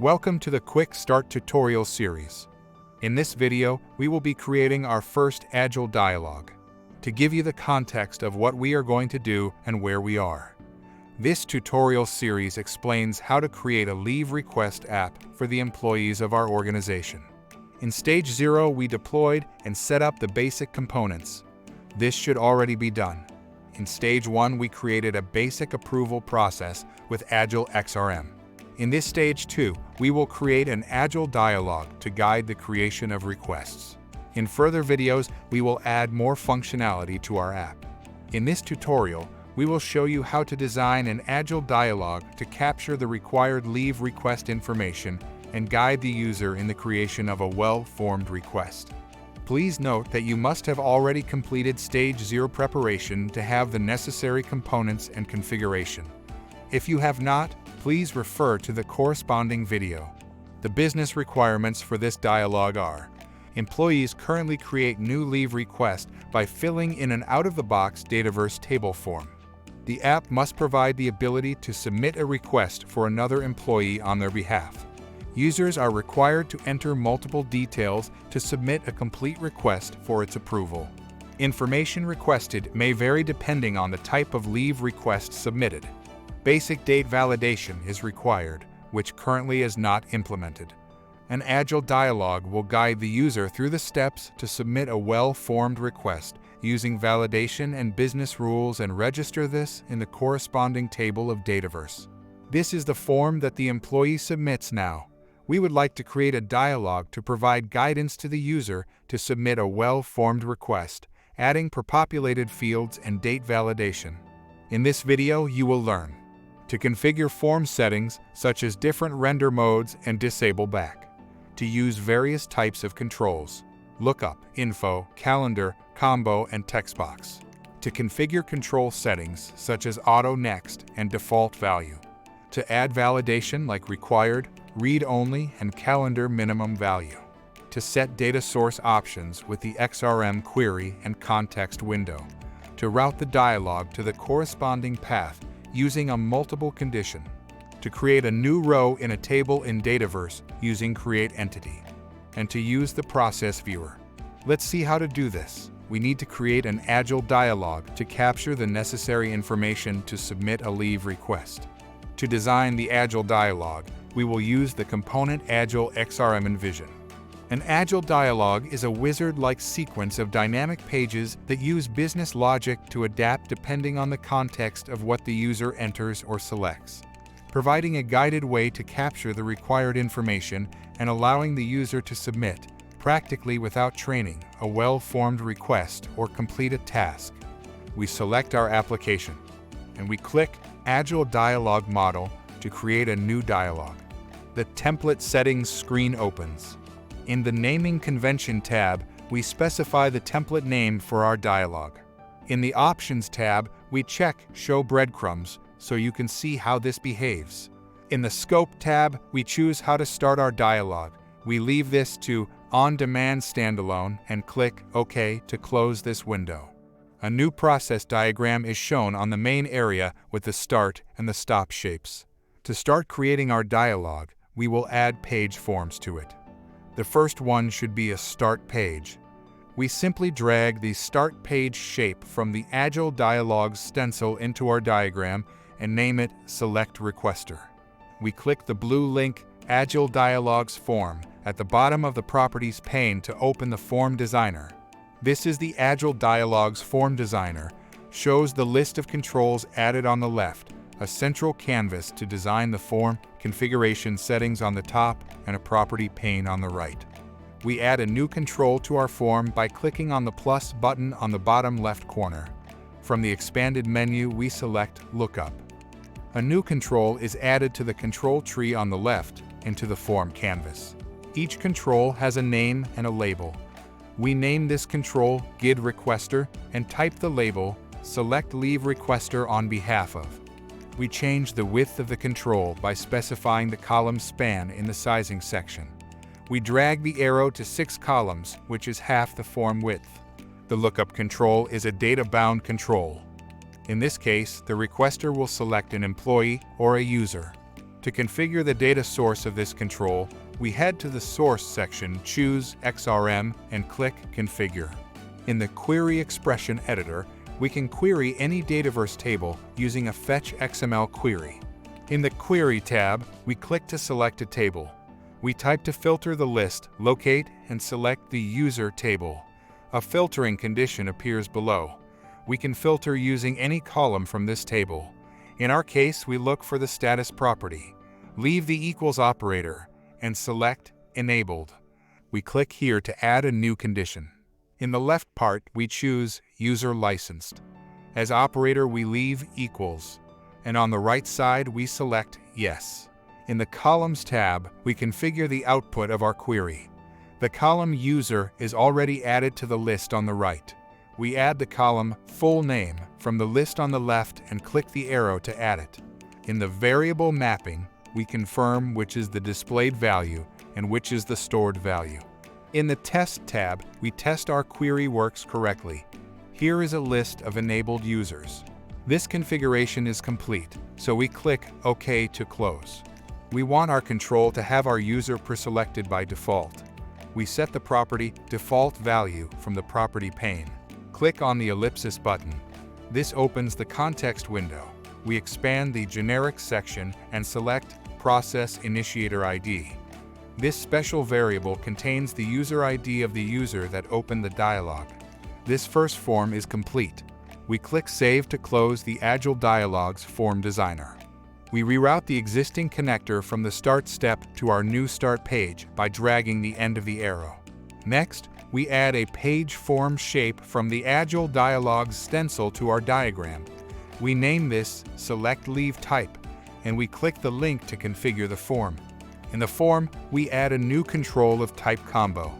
Welcome to the Quick Start tutorial series. In this video, we will be creating our first AgileDialog to give you the context of what we are going to do and where we are. This tutorial series explains how to create a leave request app for the employees of our organization. In Stage 0, we deployed and set up the basic components. This should already be done. In Stage 1, we created a basic approval process with AgileXRM. In this Stage 2, we will create an AgileDialog to guide the creation of requests. In further videos, we will add more functionality to our app. In this tutorial, we will show you how to design an AgileDialog to capture the required leave request information and guide the user in the creation of a well-formed request. Please note that you must have already completed Stage 0 preparation to have the necessary components and configuration. If you have not, please refer to the corresponding video. The business requirements for this dialog are: employees currently create new leave requests by filling in an out-of-the-box Dataverse table form. The app must provide the ability to submit a request for another employee on their behalf. Users are required to enter multiple details to submit a complete request for its approval. Information requested may vary depending on the type of leave request submitted. Basic date validation is required, which currently is not implemented. An AgileDialog will guide the user through the steps to submit a well-formed request using validation and business rules and register this in the corresponding table of Dataverse. This is the form that the employee submits now. We would like to create a dialog to provide guidance to the user to submit a well-formed request, adding prepopulated fields and date validation. In this video, you will learn to configure form settings such as different render modes and disable back, to use various types of controls, lookup, info, calendar, combo, and text box, to configure control settings such as auto next and default value, to add validation like required, read-only, and calendar minimum value, to set data source options with the XRM query and context window, to route the dialog to the corresponding path using a multiple condition, to create a new row in a table in Dataverse using create entity, and to use the process viewer. Let's see how to do this. We need to create an AgileDialog to capture the necessary information to submit a leave request. To design the AgileDialog, we will use the component AgileXRM Envision. An AgileDialog is a wizard-like sequence of dynamic pages that use business logic to adapt depending on the context of what the user enters or selects, providing a guided way to capture the required information and allowing the user to submit, practically without training, a well-formed request or complete a task. We select our application, and we click AgileDialog Model to create a new dialog. The Template Settings screen opens. In the Naming Convention tab, we specify the template name for our dialog. In the Options tab, we check Show Breadcrumbs so you can see how this behaves. In the Scope tab, we choose how to start our dialog. We leave this to On Demand Standalone and click OK to close this window. A new process diagram is shown on the main area with the start and the stop shapes. To start creating our dialog, we will add page forms to it. The first one should be a start page. We simply drag the start page shape from the AgileDialog stencil into our diagram and name it Select Requester. We click the blue link AgileDialog's form at the bottom of the Properties pane to open the Form Designer. This is the AgileDialog's Form Designer, shows the list of controls added on the left, a central canvas to design the form, configuration settings on the top, and a property pane on the right. We add a new control to our form by clicking on the plus button on the bottom left corner. From the expanded menu, we select Lookup. A new control is added to the control tree on the left into the form canvas. Each control has a name and a label. We name this control GID-Requester and type the label Select Leave Requester on behalf of. We change the width of the control by specifying the column span in the sizing section. We drag the arrow to 6 columns, which is half the form width. The lookup control is a data-bound control. In this case, the requester will select an employee or a user. To configure the data source of this control, we head to the Source section, choose XRM, and click Configure. In the Query Expression Editor, we can query any Dataverse table using a Fetch XML query. In the Query tab, we click to select a table. We type to filter the list, locate, and select the User table. A filtering condition appears below. We can filter using any column from this table. In our case, we look for the status property. Leave the equals operator and select Enabled. We click here to add a new condition. In the left part, we choose User Licensed. As operator, we leave equals, and on the right side, we select Yes. In the Columns tab, we configure the output of our query. The column User is already added to the list on the right. We add the column Full Name from the list on the left and click the arrow to add it. In the Variable Mapping, we confirm which is the displayed value and which is the stored value. In the Test tab, we test our query works correctly. Here is a list of enabled users. This configuration is complete, so we click OK to close. We want our control to have our user preselected by default. We set the property Default Value from the Property pane. Click on the ellipsis button. This opens the context window. We expand the Generic section and select Process Initiator ID. This special variable contains the user ID of the user that opened the dialog. This first form is complete. We click Save to close the AgileDialog's Form Designer. We reroute the existing connector from the Start step to our new Start page by dragging the end of the arrow. Next, we add a page form shape from the AgileDialog's stencil to our diagram. We name this Select Leave Type, and we click the link to configure the form. In the form, we add a new control of type combo.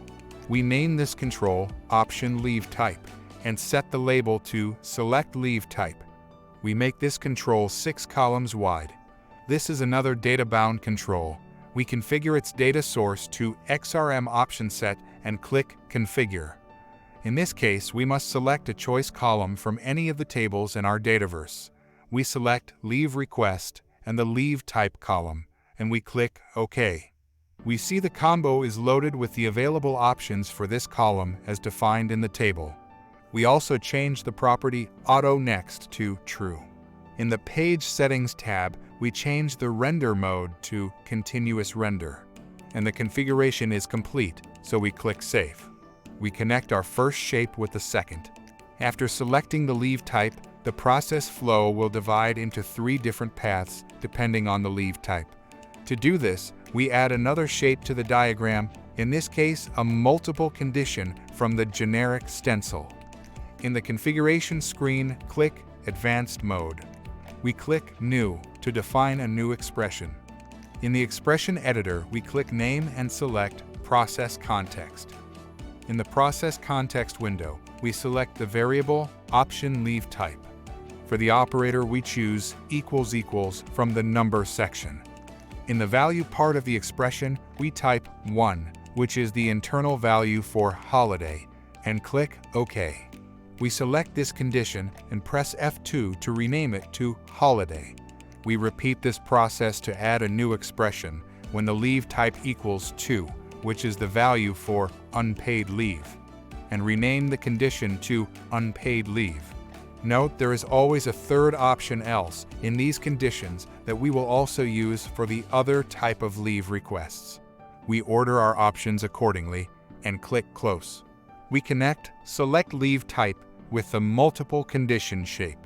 We name this control Option Leave Type and set the label to Select Leave Type. We make this control 6 columns wide. This is another data-bound control. We configure its data source to XRM option set and click Configure. In this case, we must select a choice column from any of the tables in our Dataverse. We select Leave Request and the Leave Type column, and we click OK. We see the combo is loaded with the available options for this column as defined in the table. We also change the property Auto Next to True. In the Page Settings tab, we change the render mode to Continuous Render, and the configuration is complete, so we click Save. We connect our first shape with the second. After selecting the leave type, the process flow will divide into 3 different paths depending on the leave type. To do this, we add another shape to the diagram, in this case a multiple condition from the generic stencil. In the configuration screen, click Advanced Mode. We click New to define a new expression. In the expression editor, we click Name and select Process Context. In the Process Context window, we select the variable Option Leave Type. For the operator, we choose == from the Number section. In the value part of the expression, we type 1, which is the internal value for holiday, and click OK. We select this condition and press F2 to rename it to holiday. We repeat this process to add a new expression when the leave type equals 2, which is the value for unpaid leave, and rename the condition to unpaid leave. Note there is always a third option else in these conditions that we will also use for the other type of leave requests. We order our options accordingly and click Close. We connect Select Leave Type with the multiple condition shape.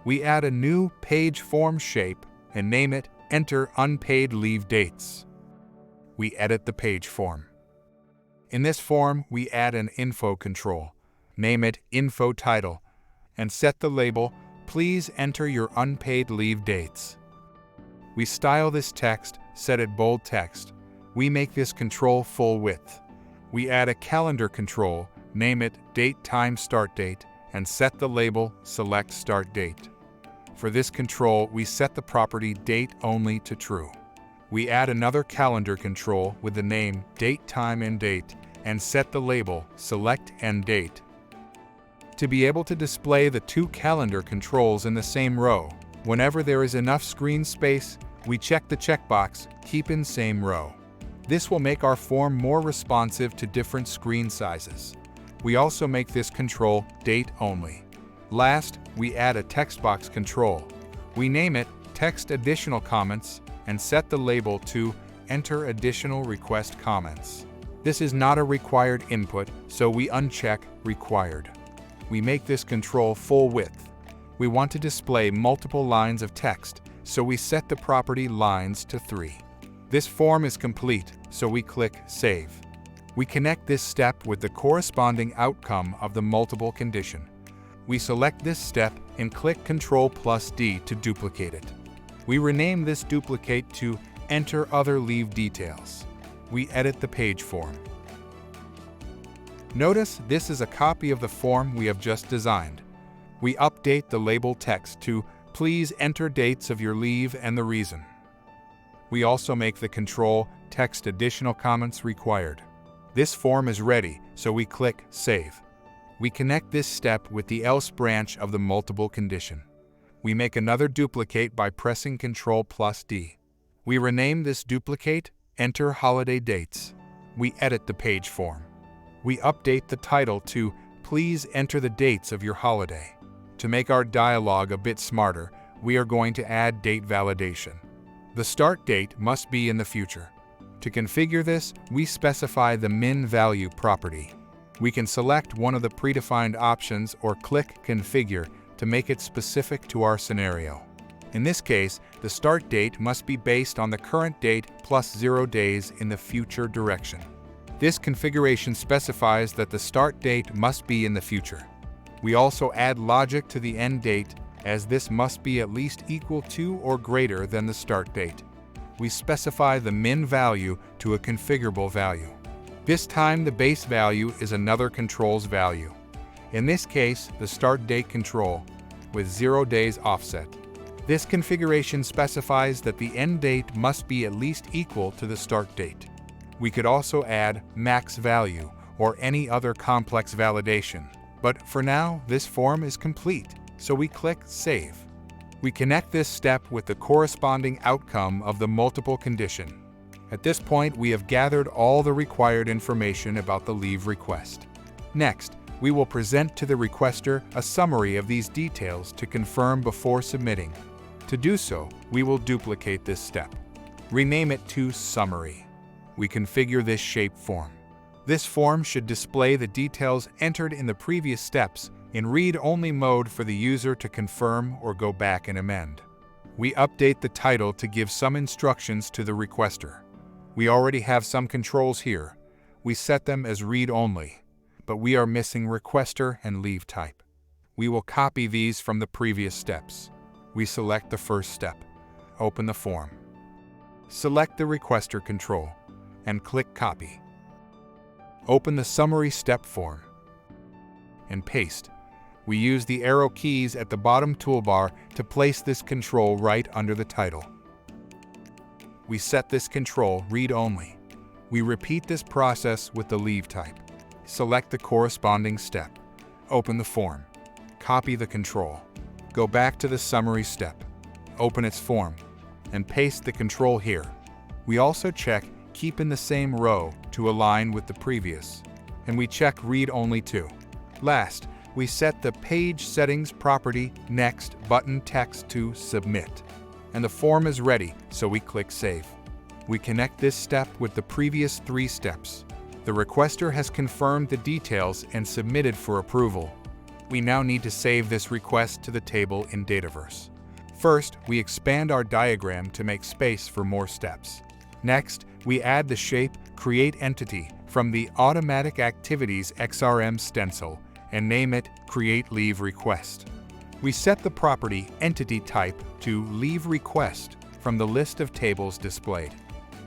We add a new page form shape and name it Enter Unpaid Leave Dates. We edit the page form. In this form, we add an info control. Name it Info Title and set the label Please enter your unpaid leave dates. We style this text, set it bold text. We make this control full width. We add a calendar control, name it Date Time Start Date, and set the label Select Start Date. For this control, we set the property Date Only to True. We add another calendar control with the name Date Time and Date and set the label Select End Date. To be able to display the 2 calendar controls in the same row, whenever there is enough screen space, We check the checkbox, Keep in Same Row. This will make our form more responsive to different screen sizes. We also make this control Date Only. Last, we add a text box control. We name it Text Additional Comments and set the label to Enter Additional Request Comments. This is not a required input, so we uncheck Required. We make this control full width. We want to display multiple lines of text, so we set the property lines to 3. This form is complete, so we click Save. We connect this step with the corresponding outcome of the multiple condition. We select this step and click Ctrl+D to duplicate it. We rename this duplicate to Enter Other Leave Details. We edit the page form. Notice this is a copy of the form we have just designed. We update the label text to Please enter dates of your leave and the reason. We also make the control Text Additional Comments Required. This form is ready, so we click Save. We connect this step with the else branch of the multiple condition. We make another duplicate by pressing Ctrl+D. We rename this duplicate Enter Holiday Dates. We edit the page form. We update the title to Please enter the dates of your holiday. To make our dialog a bit smarter, we are going to add date validation. The start date must be in the future. To configure this, we specify the min value property. We can select one of the predefined options or click Configure to make it specific to our scenario. In this case, the start date must be based on the current date plus 0 days in the future direction. This configuration specifies that the start date must be in the future. We also add logic to the end date, as this must be at least equal to or greater than the start date. We specify the min value to a configurable value. This time the base value is another control's value. In this case, the start date control, with 0 days offset. This configuration specifies that the end date must be at least equal to the start date. We could also add max value or any other complex validation. But for now, this form is complete, so we click Save. We connect this step with the corresponding outcome of the multiple condition. At this point, we have gathered all the required information about the leave request. Next, we will present to the requester a summary of these details to confirm before submitting. To do so, we will duplicate this step. Rename it to Summary. We configure this shape form. This form should display the details entered in the previous steps in read-only mode for the user to confirm or go back and amend. We update the title to give some instructions to the requester. We already have some controls here. We set them as read-only, but we are missing requester and leave type. We will copy these from the previous steps. We select the first step. Open the form. Select the requester control and click Copy. Open the Summary Step form and paste. We use the arrow keys at the bottom toolbar to place this control right under the title. We set this control Read Only. We repeat this process with the leave type. Select the corresponding step. Open the form. Copy the control. Go back to the Summary step. Open its form and paste the control here. We also check Keep in the Same Row to align with the previous, and we check Read Only too. Last, we set the Page Settings property Next button text to Submit, and the form is ready, so we click Save. We connect this step with the previous 3 steps. The requester has confirmed the details and submitted for approval. We now need to save this request to the table in Dataverse. First, we expand our diagram to make space for more steps. Next, we add the shape Create Entity from the Automatic Activities XRM stencil and name it Create Leave Request. We set the property Entity Type to Leave Request from the list of tables displayed.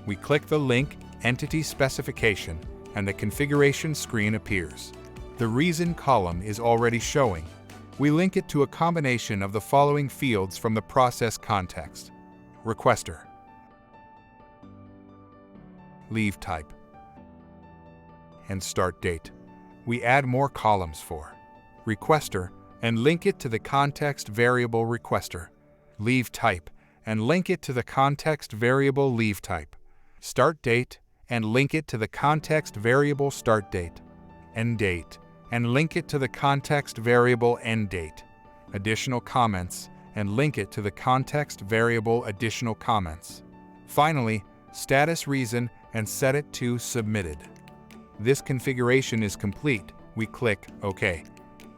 We click the link Entity Specification and the configuration screen appears. The reason column is already showing. We link it to a combination of the following fields from the process context: Requester, Leave Type, and Start Date. We add more columns for Requester and link it to the context variable Requester, Leave Type, and link it to the context variable leave type. Start date, and link it to the context variable start date. End date, and link it to the context variable end date. Additional comments, and link it to the context variable additional comments. Finally, status reason and set it to submitted. This configuration is complete. We click OK.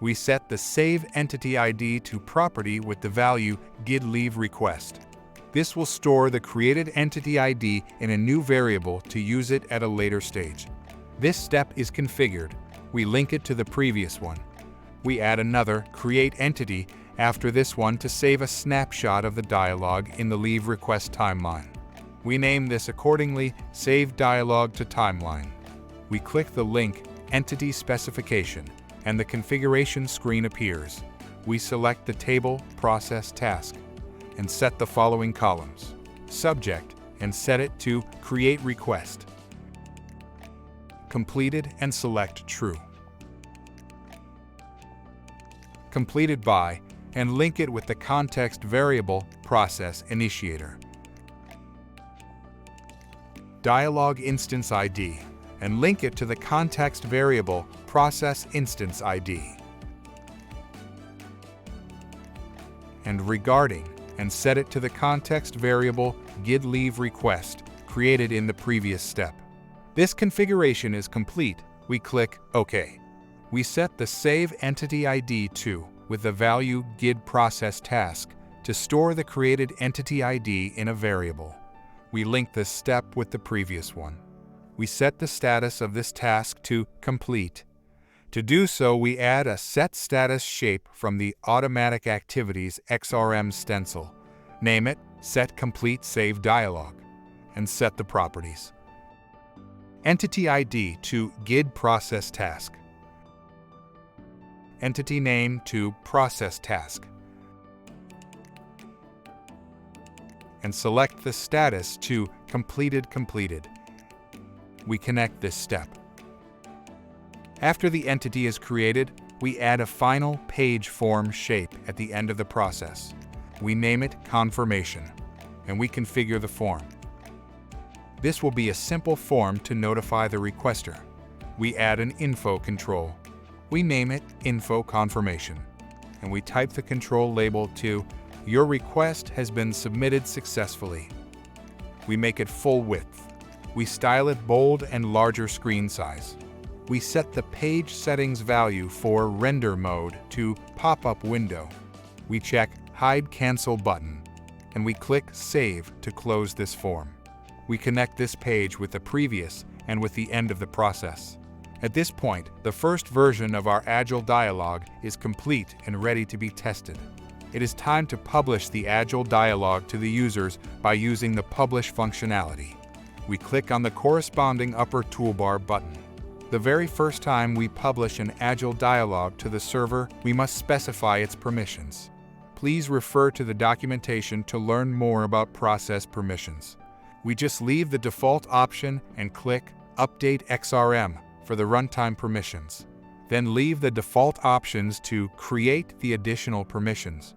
We set the Save Entity ID to property with the value AgileRequest. This will store the created entity ID in a new variable to use it at a later stage. This step is configured. We link it to the previous one. We add another Create Entity after this one to save a snapshot of the dialog in the Leave Request timeline. We name this accordingly Save Dialog to Timeline. We click the link Entity Specification, and the configuration screen appears. We select the Table Process Task and set the following columns. Subject, and set it to Create Request. Completed, and select True. Completed by, and link it with the context variable Process Initiator. Dialog Instance ID, and link it to the context variable Process Instance ID. And Regarding, and set it to the context variable AgileRequest created in the previous step. This configuration is complete. We click OK. We set the Save Entity ID to with the value AgileProcessTask to store the created entity ID in a variable. We link this step with the previous one. We set the status of this task to Complete. To do so, we add a Set Status shape from the Automatic Activities XRM stencil. Name it Set Complete Save Dialog, and set the properties. Entity ID to AgileProcessTask. Entity name to Process Task. And select the status to Completed. We connect this step. After the entity is created, we add a final page form shape at the end of the process. We name it Confirmation, and we configure the form. This will be a simple form to notify the requester. We add an info control. We name it Info Confirmation, and we type the control label to Your request has been submitted successfully. We make it full width. We style it bold and larger screen size. We set the page settings value for render mode to pop-up window. We check Hide Cancel button, and we click Save to close this form. We connect this page with the previous and with the end of the process. At this point, the first version of our AgileDialog is complete and ready to be tested. It is time to publish the AgileDialog to the users by using the Publish functionality. We click on the corresponding upper toolbar button. The very first time we publish an AgileDialog to the server, we must specify its permissions. Please refer to the documentation to learn more about process permissions. We just leave the default option and click Update XRM for the runtime permissions. Then leave the default options to create the additional permissions.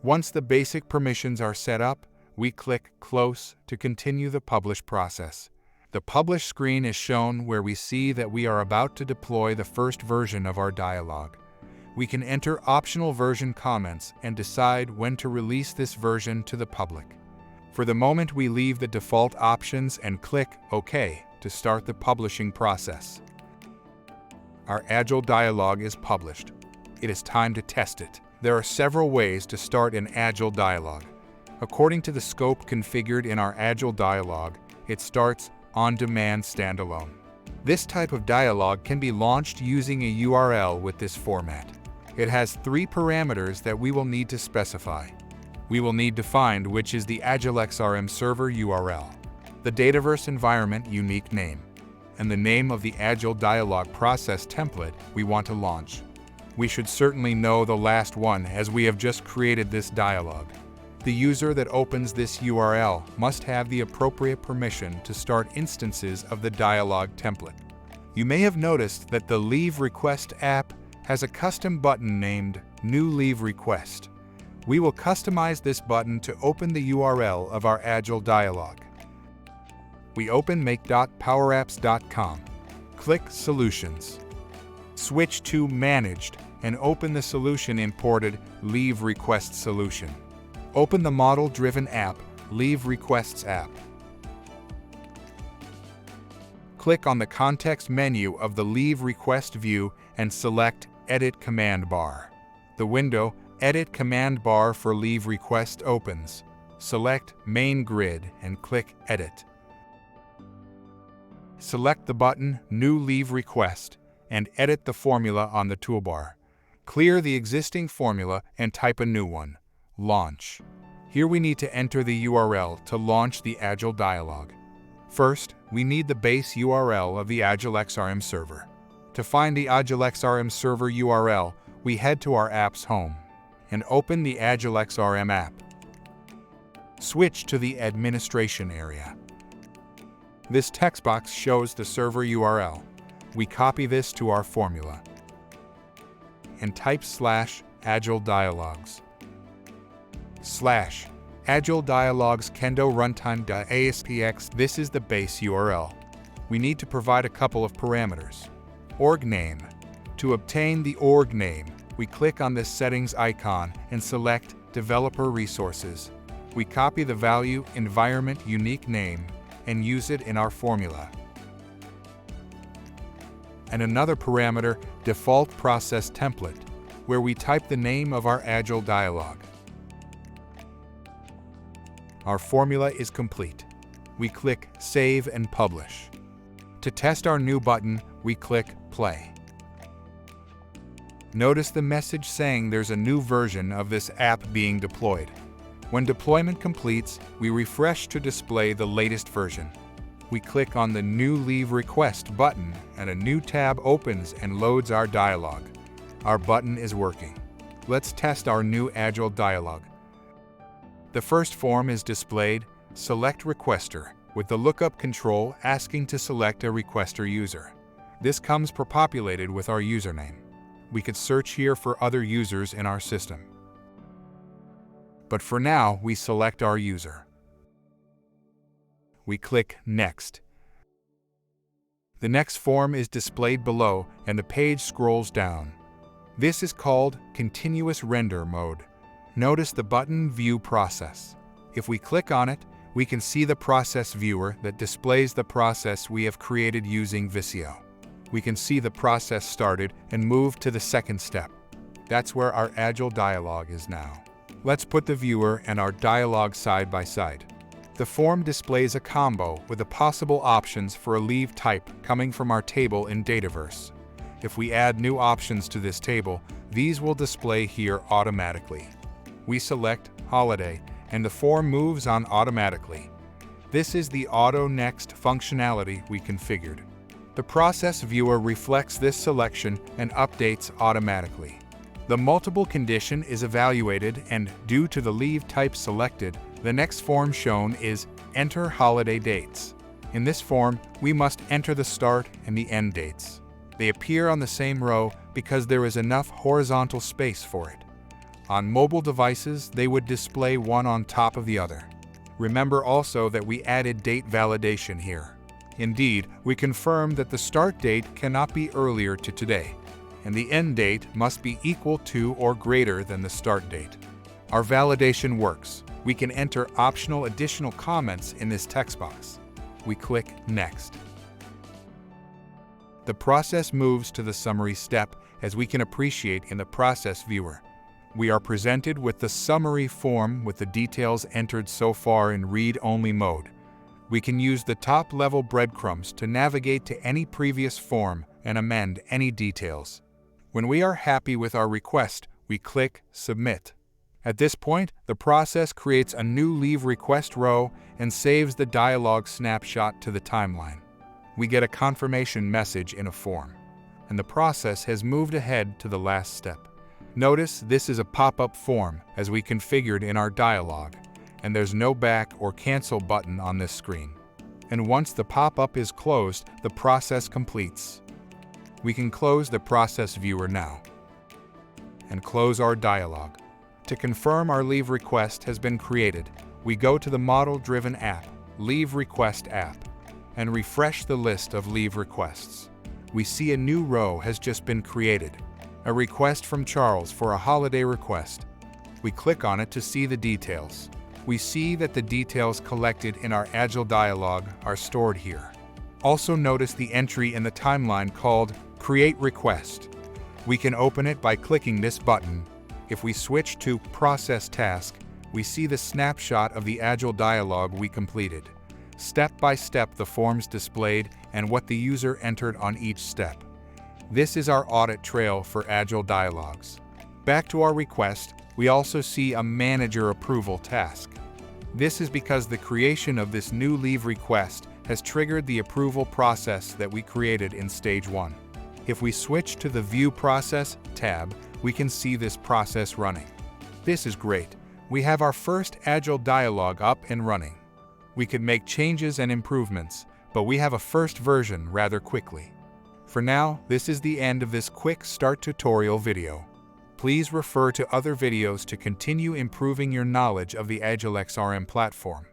Once the basic permissions are set up, we click Close to continue the publish process. The publish screen is shown where we see that we are about to deploy the first version of our dialog. We can enter optional version comments and decide when to release this version to the public. For the moment, we leave the default options and click OK to start the publishing process. Our AgileDialog is published. It is time to test it. There are several ways to start an AgileDialog. According to the scope configured in our AgileDialog, it starts on-demand standalone. This type of dialog can be launched using a URL with this format. It has 3 parameters that we will need to specify. We will need to find which is the AgileXRM server URL, the Dataverse environment unique name, and the name of the AgileDialog process template we want to launch. We should certainly know the last one as we have just created this dialog. The user that opens this URL must have the appropriate permission to start instances of the dialog template. You may have noticed that the Leave Request app has a custom button named New Leave Request. We will customize this button to open the URL of our AgileDialog. We open make.powerapps.com. Click Solutions. Switch to Managed and open the solution imported Leave Request solution. Open the model-driven app, Leave Requests app. Click on the context menu of the Leave Request view and select Edit Command Bar. The window Edit Command Bar for Leave Request opens. Select Main Grid and click Edit. Select the button New Leave Request and edit the formula on the toolbar. Clear the existing formula and type a new one. Launch. Here we need to enter the URL to launch the AgileDialog. First, we need the base URL of the AgileXRM server. To find the AgileXRM server URL, we head to our app's home and open the AgileXRM app. Switch to the administration area. This text box shows the server URL. We copy this to our formula and type /AgileDialogs. /AgileDialogs kendo runtime.aspx. This is the base URL. We need to provide a couple of parameters. Org name. To obtain the org name, we click on this settings icon and select Developer Resources. We copy the value environment unique name and use it in our formula. And another parameter, default process template, where we type the name of our AgileDialog. Our formula is complete. We click Save and Publish. To test our new button, we click Play. Notice the message saying there's a new version of this app being deployed. When deployment completes, we refresh to display the latest version. We click on the New Leave Request button and a new tab opens and loads our dialog. Our button is working. Let's test our new AgileDialog. The first form is displayed, Select Requester, with the lookup control asking to select a requester user. This comes prepopulated with our username. We could search here for other users in our system. But for now, we select our user. We click Next. The next form is displayed below and the page scrolls down. This is called Continuous Render Mode. Notice the button View Process. If we click on it, we can see the process viewer that displays the process we have created using Visio. We can see the process started and move to the second step. That's where our AgileDialog is now. Let's put the viewer and our dialog side by side. The form displays a combo with the possible options for a leave type coming from our table in Dataverse. If we add new options to this table, these will display here automatically. We select Holiday and the form moves on automatically. This is the Auto Next functionality we configured. The process viewer reflects this selection and updates automatically. The multiple condition is evaluated and, due to the leave type selected, the next form shown is Enter Holiday Dates. In this form, we must enter the start and the end dates. They appear on the same row because there is enough horizontal space for it. On mobile devices, they would display one on top of the other. Remember also that we added date validation here. Indeed, we confirmed that the start date cannot be earlier to today, and the end date must be equal to or greater than the start date. Our validation works. We can enter optional additional comments in this text box. We click Next. The process moves to the summary step, as we can appreciate in the process viewer. We are presented with the summary form with the details entered so far in read-only mode. We can use the top-level breadcrumbs to navigate to any previous form and amend any details. When we are happy with our request, we click Submit. At this point, the process creates a new leave request row and saves the dialog snapshot to the timeline. We get a confirmation message in a form, and the process has moved ahead to the last step. Notice this is a pop-up form as we configured in our dialog, and there's no back or cancel button on this screen. And once the pop-up is closed, the process completes. We can close the process viewer now and close our dialog. To confirm our leave request has been created, we go to the model-driven app, Leave Request app, and refresh the list of leave requests. We see a new row has just been created, a request from Charles for a holiday request. We click on it to see the details. We see that the details collected in our AgileDialog are stored here. Also notice the entry in the timeline called Create Request. We can open it by clicking this button. If we switch to Process Task, we see the snapshot of the AgileDialog we completed. Step by step the forms displayed and what the user entered on each step. This is our audit trail for AgileDialogs. Back to our request, we also see a Manager Approval task. This is because the creation of this new leave request has triggered the approval process that we created in Stage 1. If we switch to the View Process tab, we can see this process running. This is great. We have our first AgileDialog up and running. We could make changes and improvements, but we have a first version rather quickly. For now, this is the end of this quick start tutorial video. Please refer to other videos to continue improving your knowledge of the AgileXRM platform.